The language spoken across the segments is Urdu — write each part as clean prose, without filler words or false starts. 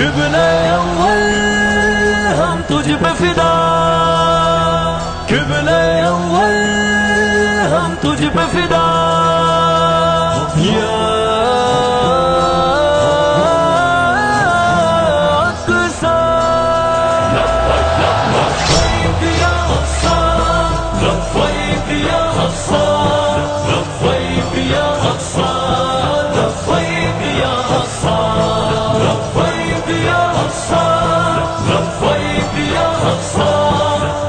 قبلہ اول ہم تجھ پہ فدا، قبلہ اول ہم تجھ پہ فدا، یا اقصی لبیک یا اقصی، لبیک یا اقصی، لبیک یا اقصی، لبیک یا اقصی، لبیک یا اقصی، لبیک یا اقصی،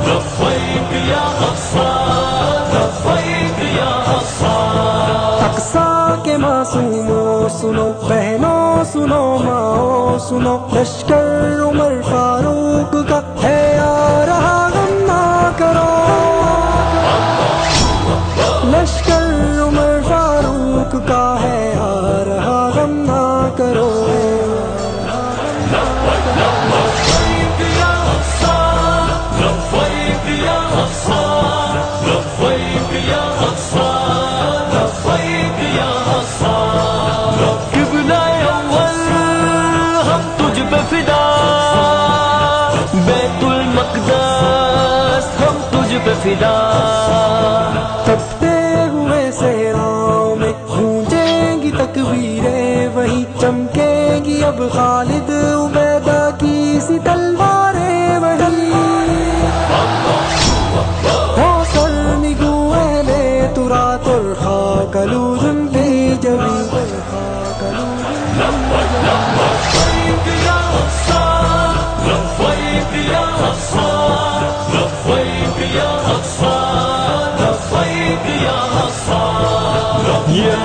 لبیک یا اقصی، لبیک یا اقصی۔ اقصیٰ کے معصوموں سنو، بہنوں سنو، ماؤں سنو، لشکر عمر فاروق کا ہے آ رہا، غم نہ کرو، لشکر عمر فاروق کا ہے آ رہا، غم نہ کرو۔ لبیک یا اقصی، لبیک یا اقصی، لبیک یا اقصی، لبیک یا اقصی۔ قبلہ اول ہم تجھ پہ فدا، بیت المقدس ہم تجھ پہ فدا، تپتے ہوئے صحراؤں میں گونجیں گی تکبیریں، وہیں چمکیں گی اب خالد عبیدہ کی سی تلواریں، وہیں ہو سر نگو اہل ترات اور خاک آلود ان پہ جبیں، لبیک یا اقصی، لبیک یا اقصی، لبیک یا اقصی، لبیک یا اقصی، یا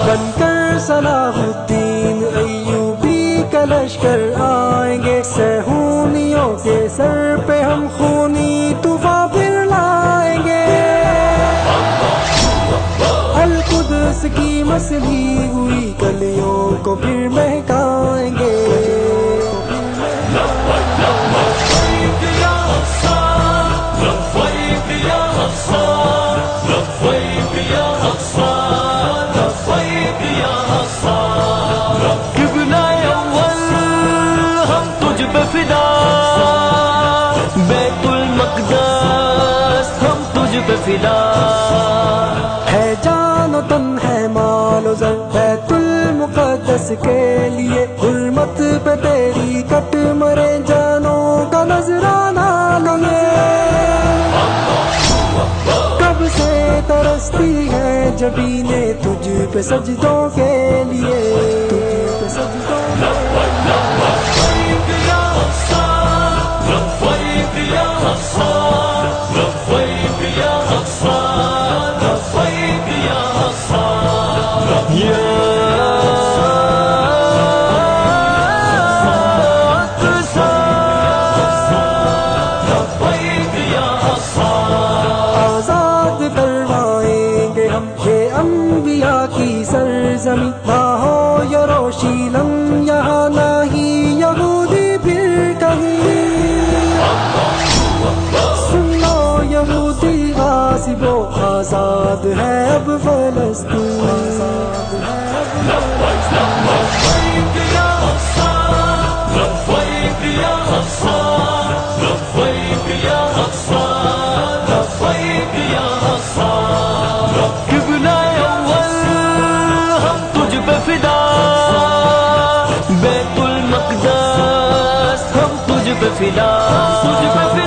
بن کر صلاح الدین ایوبی کا لشکر آئیں گے، سہونیوں کے سر پہ ہم خونی طوفان پھر لائیں گے، القدس کی مسلی ہوئی کلیوں کو پھر مہکائیں گے۔ لبیک یا اقصی، لبیک یا اقصی، لبیک یا اقصی، لبیک یا اقصی۔ قبلہ اول ہم تجھ پہ فدا، بیت المقدس ہم تجھ پہ فدا، ہے جان و تن ہے مال و زر بیت المقدس کے لیے، حرمت پہ تیری کٹ مرے جانوں کا نذرانہ لیں، کب سے ترستی ہے جبینیں تجھ پہ سجدوں کے لیے، تجھ پہ سجدوں کے لیے۔ لبیک یا اقصی، لبیک یا اقصی، لبیک یا اقصی، لبیک یا اقصی، یا اقصی، لبیک یا اقصی۔ آزاد کروائیں گے ہم یہ انبیاء کی سرزمین، نہ ہو یروشلم یہاں نہ ہی یہودی پھر کہیں، سن لو یہودی غاصب و آزاد ہے اب فلسطین، آزاد ہے اب فلسطین۔ لبیک یا اقصی، لبیک یا اقصی، لبیک یا اقصی، لبیک یا اقصی۔ قبلہ اول ہم تجھ پہ فدا، بیت المقدس ہم تجھ پہ فدا، تجھ پہ فدا۔